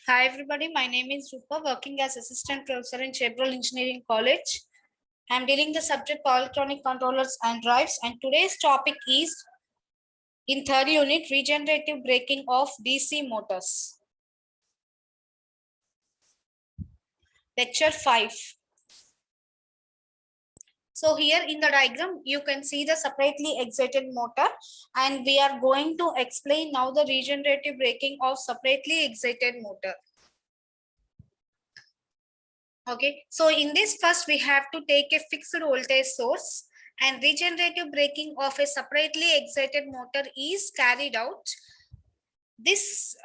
Hi everybody, my name is Rupa, working as assistant professor in Chevrolet Engineering College. I am dealing the subject for electronic controllers and drives, and today's topic is in third unit regenerative braking of DC motors. Lecture 5. So here in the diagram you can see the separately excited motor, and we are going to explain now the regenerative braking of separately excited motor. Okay, so in this first we have to take a fixed voltage source, and regenerative braking of a separately excited motor is carried out. This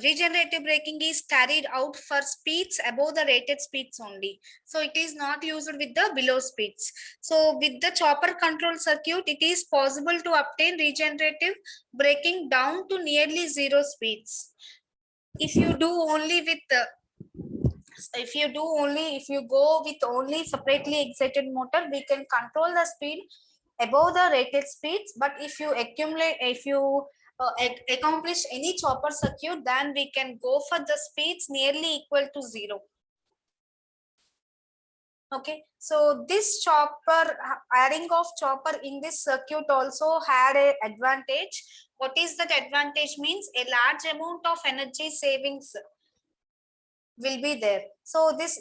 regenerative braking is carried out for speeds above the rated speeds only. So it is not used with the below speeds. So with the chopper control circuit, it is possible to obtain regenerative braking down to nearly zero speeds. If you go with only separately excited motor, we can control the speed above the rated speeds. But if you accomplish any chopper circuit, then we can go for the speeds nearly equal to zero. Okay, so this adding of chopper in this circuit also had a advantage. What is that advantage? Means a large amount of energy savings will be there. So this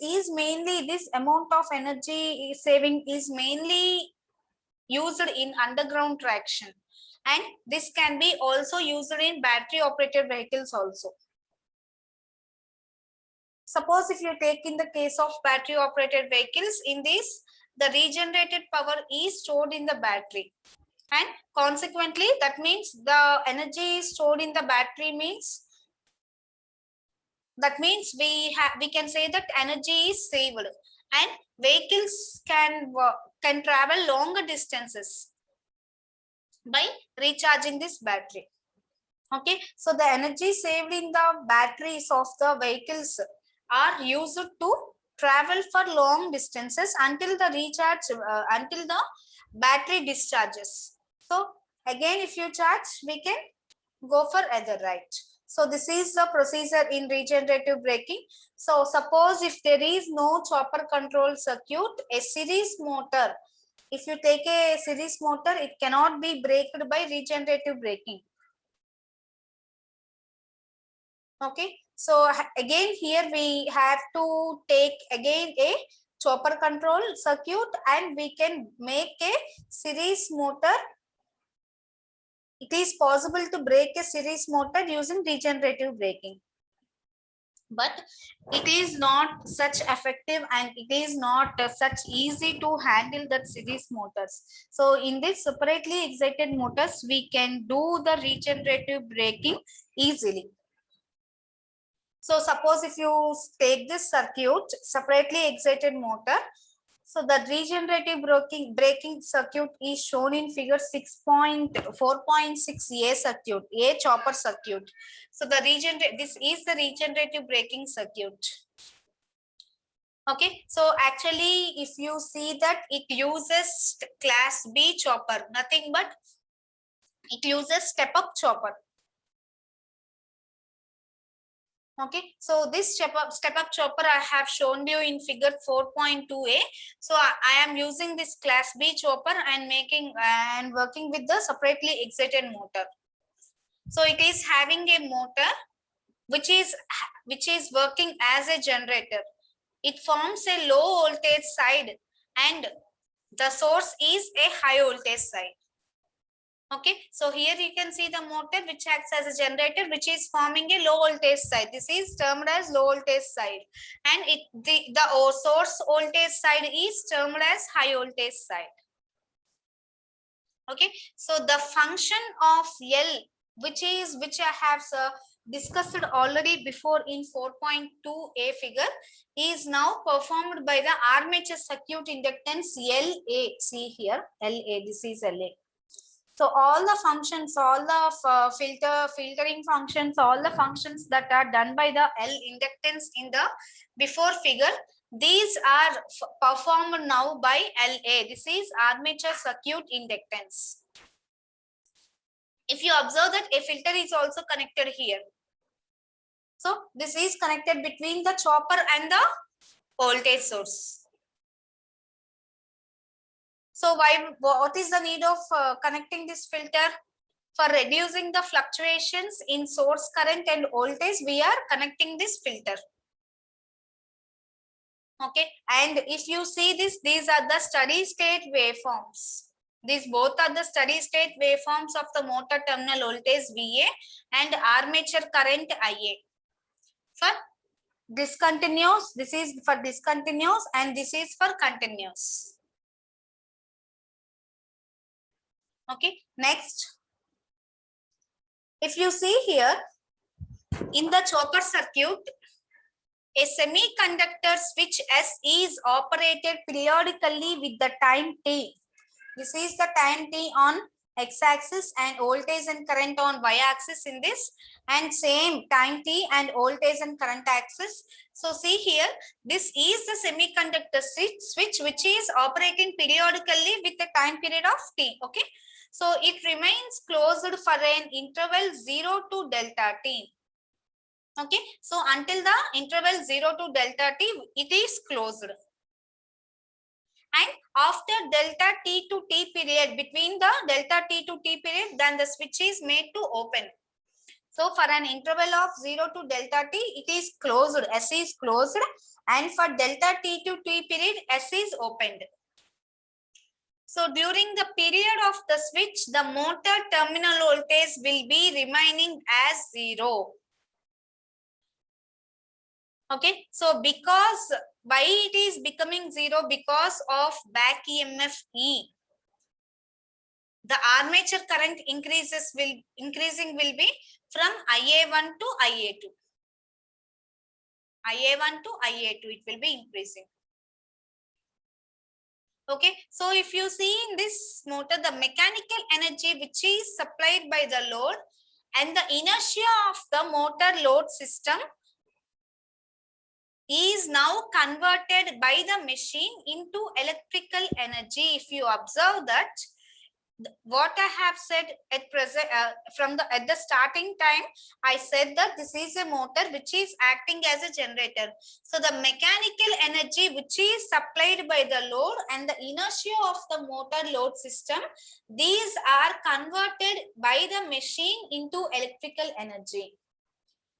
amount of energy saving is mainly used in underground traction, and this can be also used in battery operated vehicles also. Suppose if you take in the case of battery operated vehicles, in this the regenerated power is stored in the battery, and consequently that means the energy stored in the battery means we can say that energy is saved, and vehicles can travel longer distances by recharging this battery. Okay, so the energy saved in the batteries of the vehicles are used to travel for long distances until the battery discharges. So again, if you charge, we can go for other, right? So this is the procedure in regenerative braking. So suppose if there is no chopper control circuit, a series motor, if you take a series motor, it cannot be braked by regenerative braking. Okay, so again here we have to take again a chopper control circuit, and we can make a series motor. It is possible to brake a series motor using regenerative braking, but it is not such effective, and it is not such easy to handle that series motors. So in this separately excited motors, we can do the regenerative braking easily. So suppose if you take this circuit, separately excited motor, so the regenerative braking circuit is shown in figure 6.4.6a circuit, a chopper circuit. So this is the regenerative braking circuit. Okay, so actually if you see that it uses class B chopper, nothing but it uses step-up chopper. Okay, so this step-up chopper I have shown you in figure 4.2a. So I am using this class B chopper and working with the separately excited motor. So it is having a motor which is working as a generator. It forms a low voltage side, and the source is a high voltage side. Okay, so here you can see the motor which acts as a generator, which is forming a low voltage side. This is termed as low voltage side, and the source voltage side is termed as high voltage side. Okay, so the function of L, which I have discussed already before in 4.2a figure, is now performed by the armature circuit inductance LA. See here, LA. This is LA. So all the functions, all the filtering functions, all the functions that are done by the L inductance in the before figure, these are performed now by LA. This is armature circuit inductance. If you observe that a filter is also connected here. So this is connected between the chopper and the voltage source. So what is the need of connecting this filter? For reducing the fluctuations in source current and voltage, we are connecting this filter. Okay, and if you see this, these are the steady state waveforms. These both are the steady state waveforms of the motor terminal voltage VA and armature current IA. For discontinuous, this is for discontinuous and this is for continuous. Okay, next. If you see here, in the chopper circuit, a semiconductor switch S is operated periodically with the time T. This is the time T on x-axis and voltage and current on y-axis in this, and same time T and voltage and current axis. So see here, this is the semiconductor switch which is operating periodically with a time period of T. Okay, so it remains closed for an interval 0 to delta T. Okay, so until the interval 0 to delta T, it is closed. And after delta T to T period, between the delta T to T period, then the switch is made to open. So for an interval of 0 to delta T, it is closed, S is closed, and for delta T to T period, S is opened. So during the period of the switch, the motor terminal voltage will be remaining as 0. Okay, so because why it is becoming 0? Because of back EMF E. The armature current increasing will be from IA1 to IA2. IA1 to IA2, it will be increasing. Okay, so if you see in this motor, the mechanical energy which is supplied by the load and the inertia of the motor load system is now converted by the machine into electrical energy. If you observe that, what I have said at present at the starting time, I said that this is a motor which is acting as a generator. So the mechanical energy which is supplied by the load and the inertia of the motor load system, these are converted by the machine into electrical energy.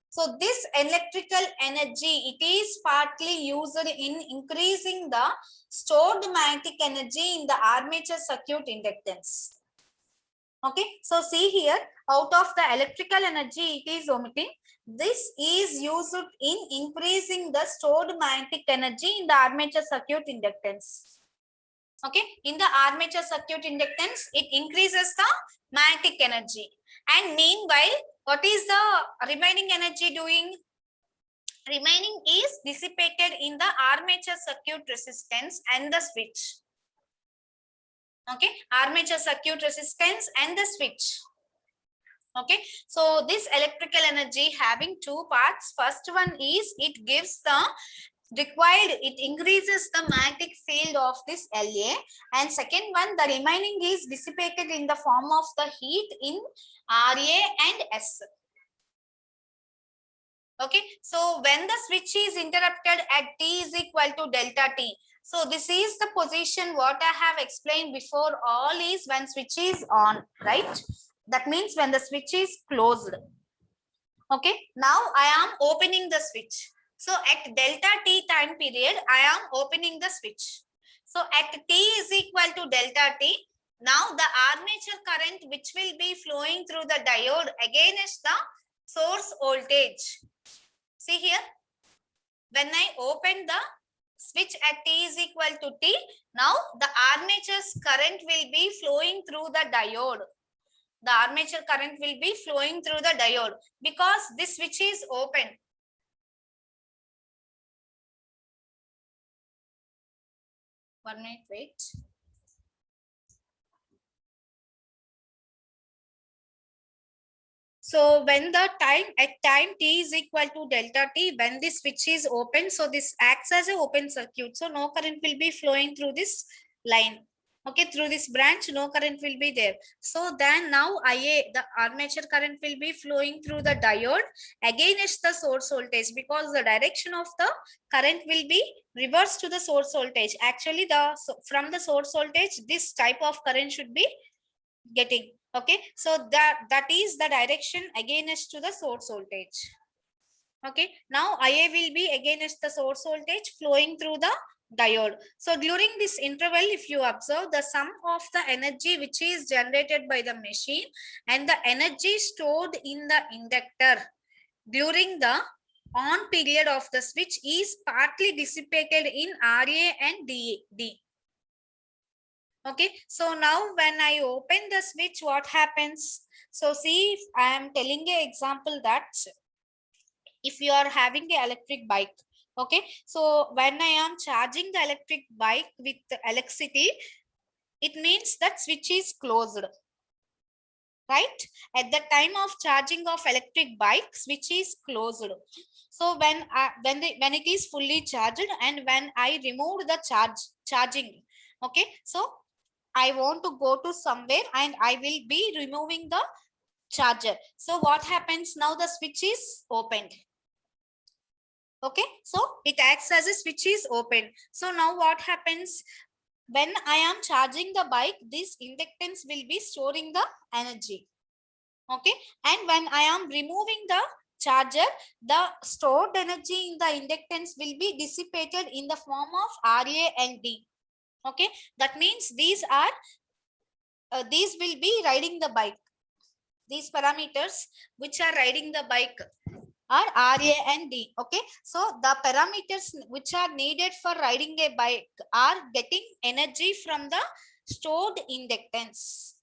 So this electrical energy, it is partly used in increasing the stored magnetic energy in the armature circuit inductance. Okay, so see here, out of the electrical energy it is omitting, this is used in increasing the stored magnetic energy in the armature circuit inductance. Okay, in the armature circuit inductance, it increases the magnetic energy. And meanwhile, what is the remaining energy doing? Remaining is dissipated in the armature circuit resistance and the switch. Okay, armature circuit resistance and the switch. Okay, so this electrical energy having two parts. First one is it gives the required, it increases the magnetic field of this LA, and second one, the remaining is dissipated in the form of the heat in RA and S. Okay, so when the switch is interrupted at T is equal to delta T, so this is the position what I have explained before, all is when switch is on, right? That means when the switch is closed. Okay, now I am opening the switch. So at delta T time period, I am opening the switch. So at T is equal to delta T, now the armature current which will be flowing through the diode against the source voltage. See here, when I open the switch at T is equal to T, now the armature's current will be flowing through the diode. The armature current will be flowing through the diode because this switch is open. One minute, wait. So when the time at time T is equal to delta T, when this switch is open, so this acts as an open circuit. So no current will be flowing through this line. Okay, through this branch no current will be there. So then now IA, the armature current will be flowing through the diode against the source voltage, because the direction of the current will be reversed to the source voltage. Actually from the source voltage this type of current should be getting. Okay, so that is the direction against to the source voltage. Okay, now IA will be against the source voltage flowing through the diode. So during this interval, if you observe, the sum of the energy which is generated by the machine and the energy stored in the inductor during the on period of the switch is partly dissipated in RA and D. Okay, so now when I open the switch, what happens? So see, if I am telling an example that if you are having the electric bike, okay, so when I am charging the electric bike with electricity, it means that switch is closed, right? At the time of charging of electric bike, switch is closed. So when it is fully charged and when I remove the charging, okay, so I want to go to somewhere and I will be removing the charger. So what happens now? The switch is opened. Okay, so it acts as a switch is open. So now what happens? When I am charging the bike, this inductance will be storing the energy. Okay, and when I am removing the charger, the stored energy in the inductance will be dissipated in the form of RA and D. Okay, that means these will be riding the bike. These parameters which are riding the bike are RA and D. Okay, so the parameters which are needed for riding a bike are getting energy from the stored inductance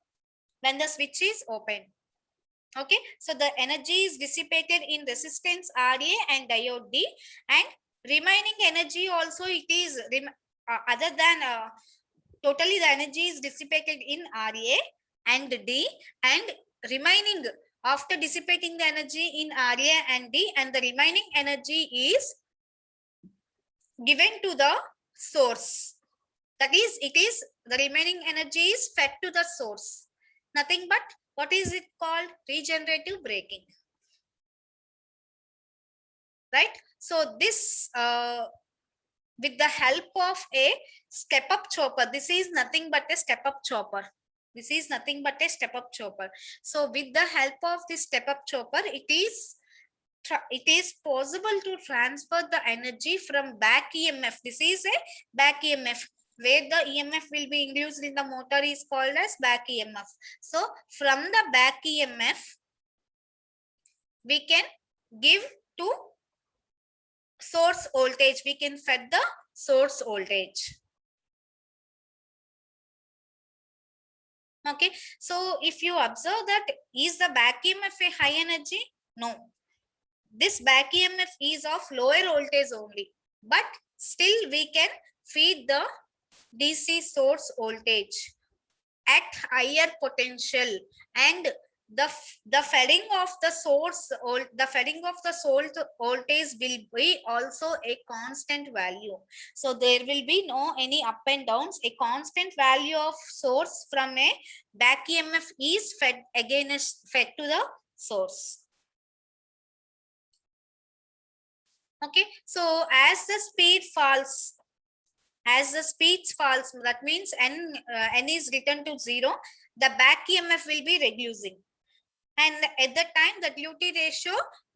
when the switch is open. Okay, so the energy is dissipated in resistance RA and diode D, and remaining energy also it is other than totally the energy is dissipated in RA and D, and remaining after dissipating the energy in RA and D, and the remaining energy is given to the source. That is, it is the remaining energy is fed to the source. Nothing but what is it called? Regenerative braking. Right? So this with the help of a step-up chopper, this is nothing but a step-up chopper. This is nothing but a step-up chopper. So with the help of this step-up chopper, it is possible to transfer the energy from back EMF. This is a back EMF where the EMF will be induced in the motor is called as back EMF. So from the back EMF, we can give to source voltage. We can fed the source voltage. Okay, so if you observe that, is the back EMF a high energy? No. This back EMF is of lower voltage only, but still we can feed the DC source voltage at higher potential, and the feeding of the source voltage will be also a constant value. So there will be no any up and downs. A constant value of source from a back EMF is fed to the source. Okay, so as the speed falls, that means n is written to 0, the back EMF will be reducing, and at that time the duty ratio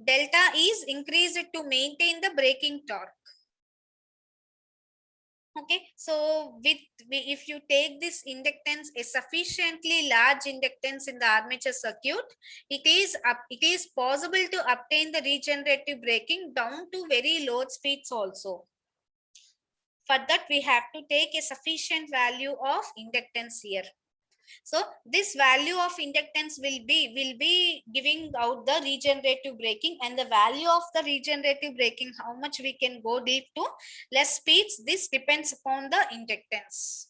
delta is increased to maintain the braking torque. Okay, so if you take this inductance, a sufficiently large inductance in the armature circuit, it is possible to obtain the regenerative braking down to very low speeds also. For that, we have to take a sufficient value of inductance here. So this value of inductance will be giving out the regenerative braking, and the value of the regenerative braking, how much we can go deep to less speeds, this depends upon the inductance.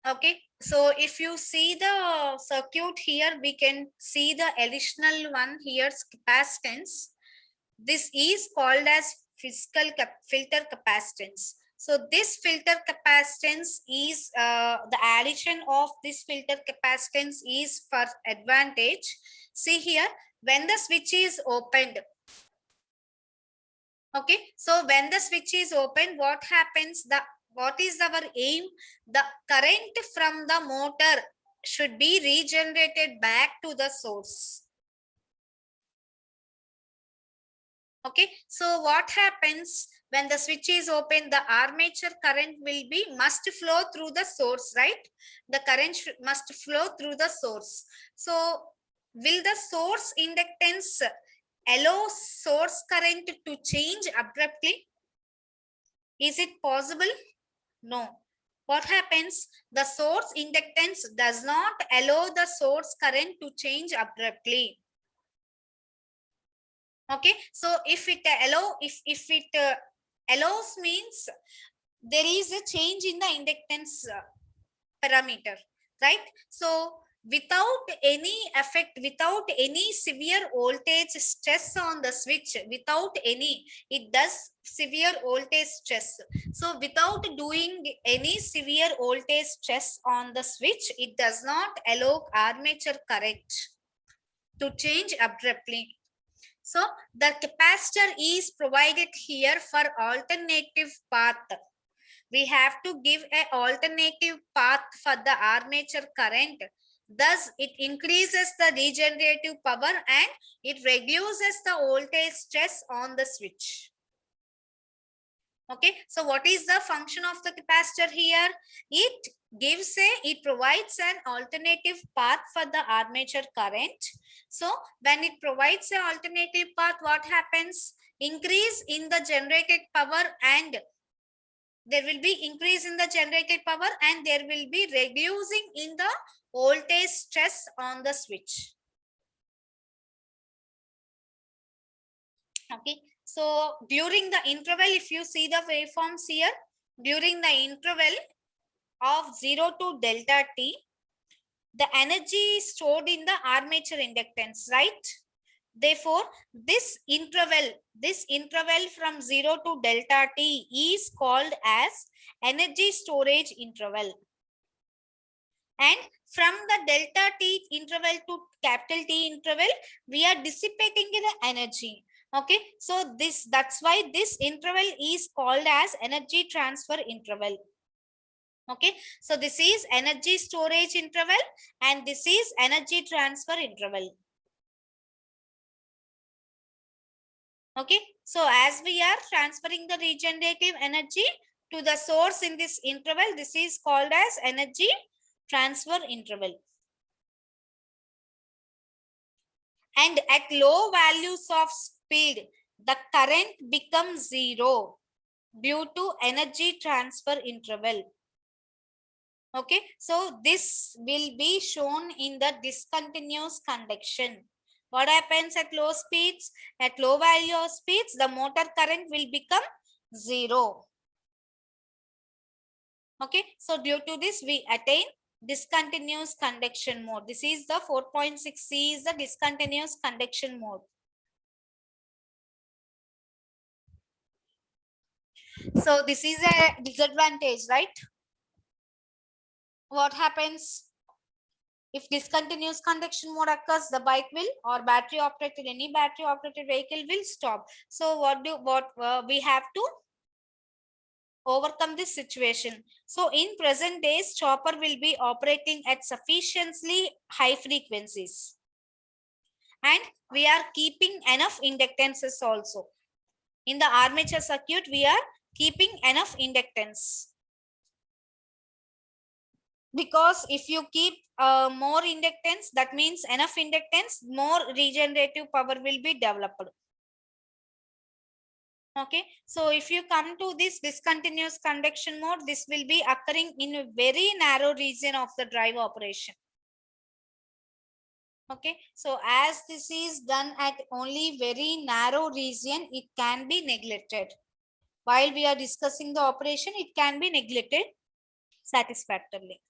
Okay, so if you see the circuit here, we can see the additional one here, capacitance. This is called as filter capacitance. So this filter capacitance is the addition of this filter capacitance is for advantage. See here, when the switch is opened, okay, so when the switch is open, what happens? What is our aim? The current from the motor should be regenerated back to the source. Okay, so what happens when the switch is open? The armature current must flow through the source, right? The current must flow through the source. So will the source inductance allow source current to change abruptly? Is it possible? No. What happens? The source inductance does not allow the source current to change abruptly. Okay, so if it allows means there is a change in the inductance parameter, right? So without any effect, without any severe voltage stress on the switch, it does severe voltage stress. So without doing any severe voltage stress on the switch, it does not allow armature current to change abruptly. So the capacitor is provided here for alternative path. We have to give an alternative path for the armature current. Thus, it increases the regenerative power and it reduces the voltage stress on the switch. Okay, so what is the function of the capacitor here? It provides an alternative path for the armature current. So when it provides an alternative path, what happens? Increase in the generated power, and there will be increase in the generated power and there will be reducing in the voltage stress on the switch. Okay, so during the interval, if you see the waveforms here, during the interval of 0 to delta t, the energy is stored in the armature inductance, right? Therefore, this interval from 0 to delta t is called as energy storage interval. And from the delta t interval to capital T interval, we are dissipating the energy. Okay, so that's why this interval is called as energy transfer interval. Okay, so this is energy storage interval and this is energy transfer interval. Okay, so as we are transferring the regenerative energy to the source in this interval, this is called as energy transfer interval. And at low values of speed, the current becomes zero due to energy transfer interval. Okay, so this will be shown in the discontinuous conduction. What happens at low speeds? At low value of speeds, the motor current will become zero. Okay, so due to this, we attain discontinuous conduction mode. This is the 4.6C is the discontinuous conduction mode. So this is a disadvantage, right? What happens if discontinuous conduction mode occurs? The bike will or any battery operated vehicle will stop. So what we have to overcome this situation? So in present days, chopper will be operating at sufficiently high frequencies, and we are keeping enough inductances also. In the armature circuit, we are keeping enough inductance. Because if you keep more inductance, that means enough inductance, more regenerative power will be developed. Okay, so if you come to this discontinuous conduction mode, this will be occurring in a very narrow region of the drive operation. Okay, so as this is done at only very narrow region, it can be neglected. While we are discussing the operation, it can be neglected satisfactorily.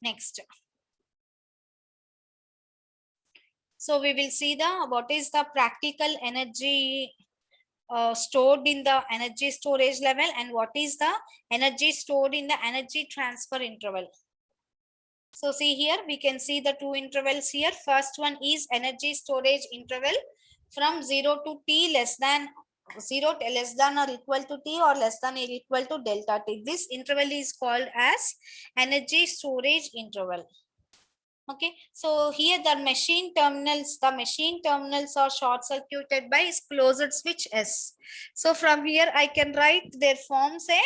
Next. So we will see the what is the practical energy stored in the energy storage level and what is the energy stored in the energy transfer interval. So see here, we can see the two intervals here. First one is energy storage interval from 0 to t less than 0 less than or equal to t or less than or equal to delta t. This interval is called as energy storage interval. Okay, so here the machine terminals are short circuited by closed switch S. So from here I can write their forms a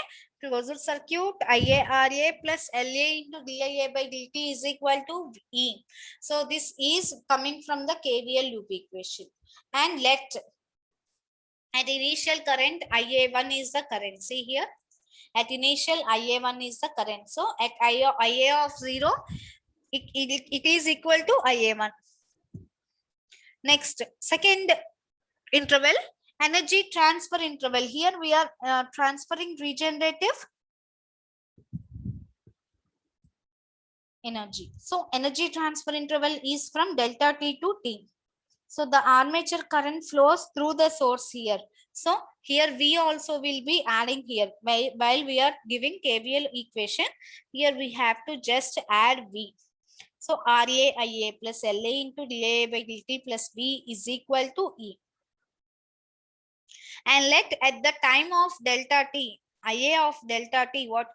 closed circuit IARA plus LA into DIA by DT is equal to E. So this is coming from the KVL loop equation. And let at initial current IA1 is the current. See here, at initial IA1 is the current. So at IA of 0, it is equal to IA1. Next, second interval, energy transfer interval. Here we are transferring regenerative energy. So energy transfer interval is from delta T to T. So the armature current flows through the source here. So here we also will be adding here while we are giving KVL equation. Here we have to just add V. So RA IA plus LA into DA by DT plus V is equal to E. And let at the time of delta T, IA of delta T, what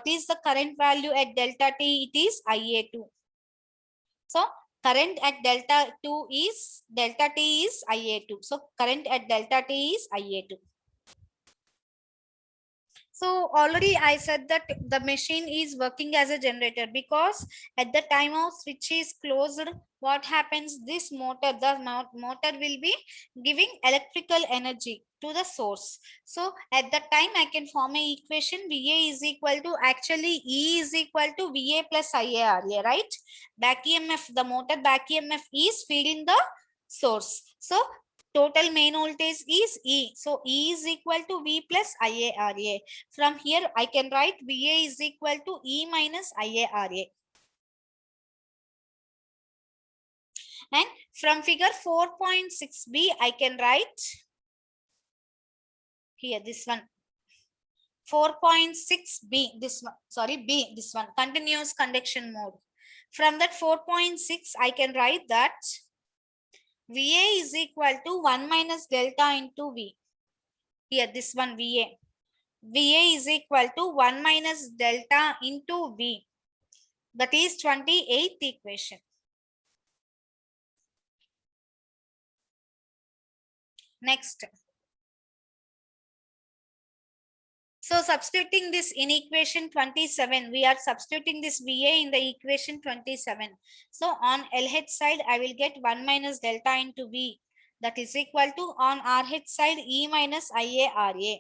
is the current value at delta T? It is IA2. So current at delta T is IA2. So current at delta T is IA2. So already I said that the machine is working as a generator because at the time of switch is closed, what happens? This motor, the motor will be giving electrical energy to the source. So at that time I can form a equation VA is equal to, actually E is equal to VA plus IARA, right? Back EMF, the motor back EMF is feeding the source. So total main voltage is E. So E is equal to V plus IARA. From here, I can write VA is equal to E minus IARA. And from figure 4.6b, I can write here this one. 4.6b, this one, sorry, B, this one, continuous conduction mode. From that 4.6, I can write that VA is equal to 1 minus delta into V. Here, this one VA. VA is equal to 1 minus delta into V. That is 28th equation. Next. So substituting this in equation 27, we are substituting this VA in the equation 27. So on LH side, I will get 1 minus delta into V. That is equal to on RH side, E minus IARA.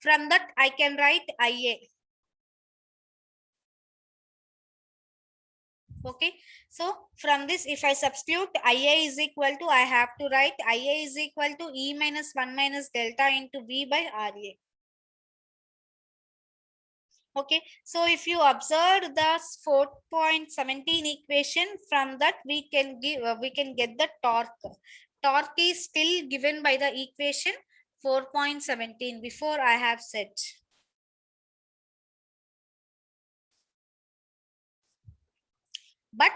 From that, I can write IA. Okay, so from this, if I substitute IA is equal to, I have to write IA is equal to E minus 1 minus delta into V by RA. Okay, so if you observe the 4.17 equation, from that we can get the torque. Torque is still given by the equation 4.17 before I have said. But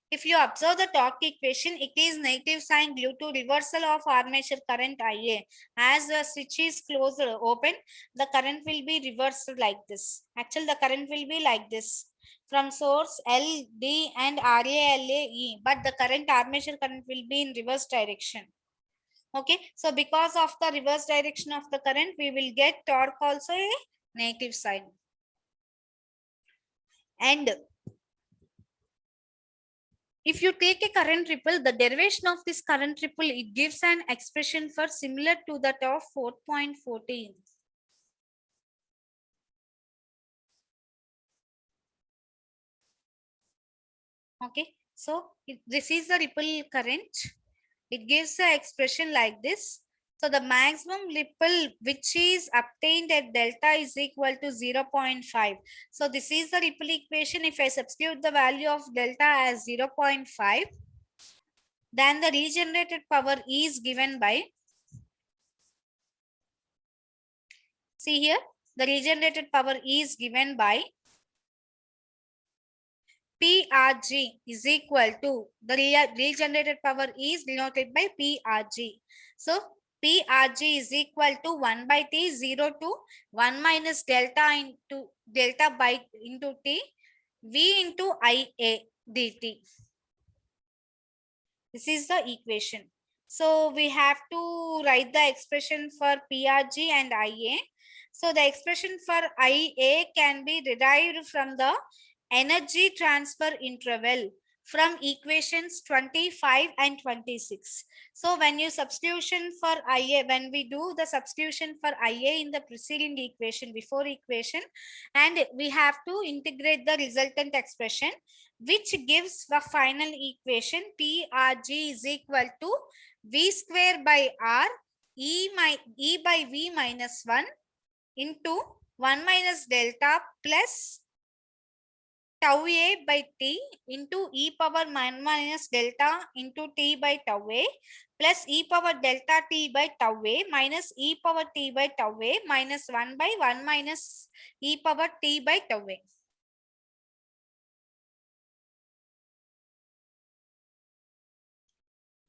if you observe the torque equation, it is negative sign due to reversal of armature current IA. As the switch is closed open, the current will be reversed like this. Actually, the current will be like this. From source L, D and RA, LA, E. But the current armature current will be in reverse direction. Okay, so because of the reverse direction of the current, we will get torque also a negative sign. And if you take a current ripple, the derivation of this current ripple, it gives an expression for similar to that of 4.14. Okay, so this is the ripple current. It gives the expression like this. So the maximum ripple which is obtained at delta is equal to 0.5. So this is the ripple equation. If I substitute the value of delta as 0.5, then the regenerated power is given by, see here, the regenerated power is given by PRG is equal to, the regenerated power is denoted by PRG. So PRG is equal to 1 by T, 0 to 1 minus delta into delta by into T, V into IA dt. This is the equation. So we have to write the expression for PRG and IA. So the expression for IA can be derived from the energy transfer interval from equations 25 and 26. So when you substitution for IA, when we do the substitution for IA in the preceding equation, before equation, and we have to integrate the resultant expression, which gives the final equation PRG is equal to V square by R E by V minus 1 into 1 minus delta plus tau A by T into e power minus delta into T by tau A plus e power delta T by tau A minus e power T by tau A minus 1 by 1 minus e power T by tau A.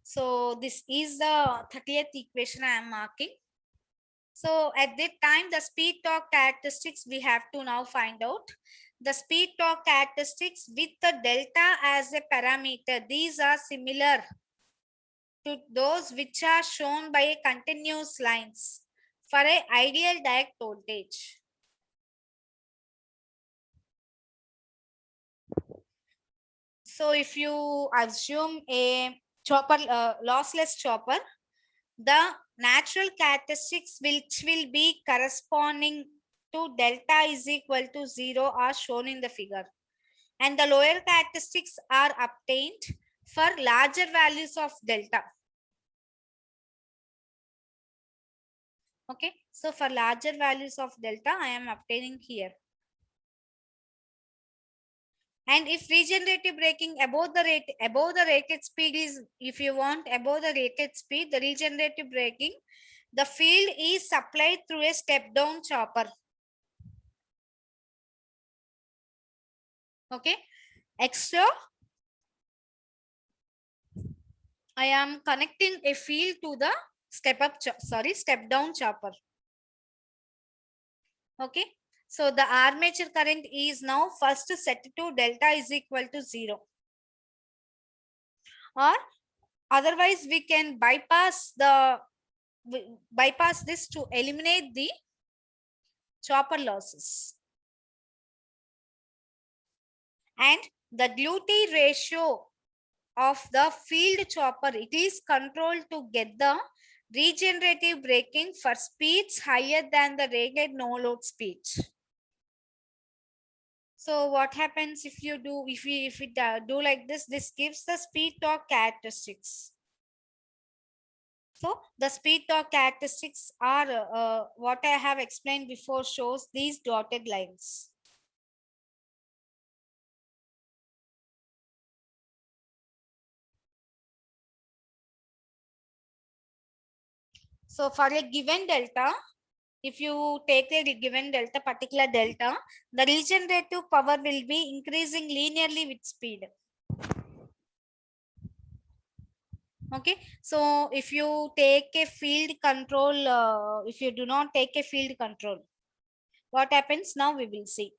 So this is the 30th equation I am marking. So at that time, the speed torque characteristics we have to now find out. The speed torque characteristics with the delta as a parameter, these are similar to those which are shown by a continuous lines for a ideal direct voltage. So if you assume a chopper, lossless chopper, the natural characteristics which will be corresponding to delta is equal to 0 are shown in the figure, and the lower characteristics are obtained for larger values of delta. Okay, so for larger values of delta I am obtaining here. And if regenerative braking above the rated speed is, if you want above the rated speed, the regenerative braking, the field is supplied through a step down chopper. Okay, extra, I am connecting a field to the step down chopper. Okay, so the armature current is now first set to delta is equal to 0, or otherwise we can bypass this to eliminate the chopper losses. And the duty ratio of the field chopper, it is controlled to get the regenerative braking for speeds higher than the rated no load speed. So what happens if you do, if we do like this, this gives the speed torque characteristics. So the speed torque characteristics are what I have explained before, shows these dotted lines. So for a given delta, if you take a given delta, particular delta, the regenerative power will be increasing linearly with speed. Okay, so if you take a field control, if you do not take a field control, what happens now we will see.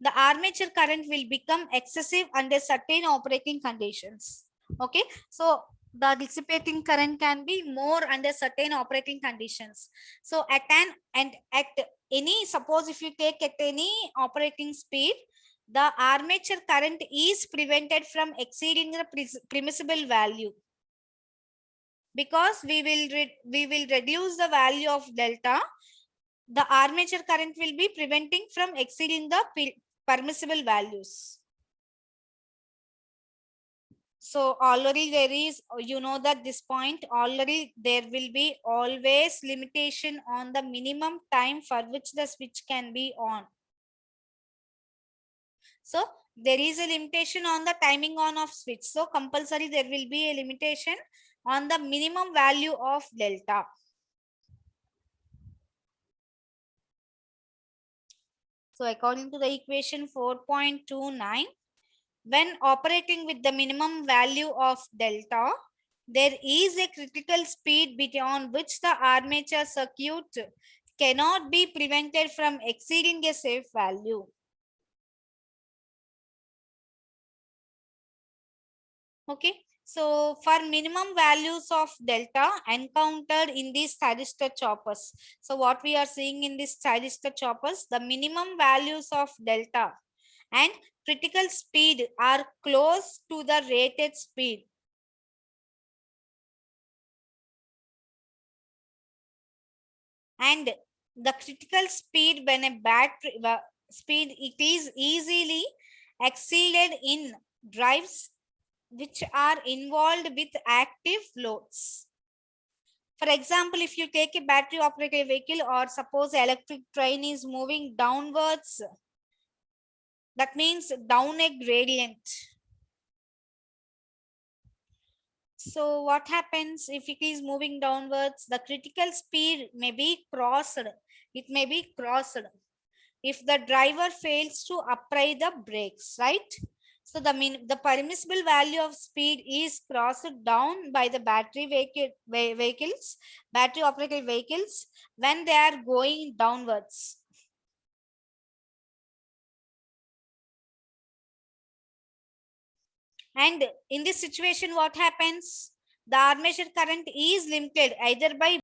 The armature current will become excessive under certain operating conditions. Okay, so the dissipating current can be more under certain operating conditions. So at any, suppose if you take at any operating speed, the armature current is prevented from exceeding the permissible value, because we will reduce the value of delta. The armature current will be preventing from exceeding the permissible values. So already there is, you know that this point already there will be always limitation on the minimum time for which the switch can be on. So there is a limitation on the timing on of switch. So compulsory there will be a limitation on the minimum value of delta. So according to the equation 4.29, when operating with the minimum value of delta, there is a critical speed beyond which the armature circuit cannot be prevented from exceeding a safe value. Okay, so for minimum values of delta encountered in these thyristor choppers, so what we are seeing in these thyristor choppers, the minimum values of delta and critical speed are close to the rated speed. And the critical speed when a battery speed, it is easily exceeded in drives which are involved with active loads. For example, if you take a battery operated vehicle or suppose electric train is moving downwards, that means down a gradient. So what happens if it is moving downwards? The critical speed may be crossed. It may be crossed if the driver fails to apply the brakes, right? So the permissible value of speed is crossed down by the vehicles, battery operated vehicles when they are going downwards. And in this situation, what happens? The armature current is limited either by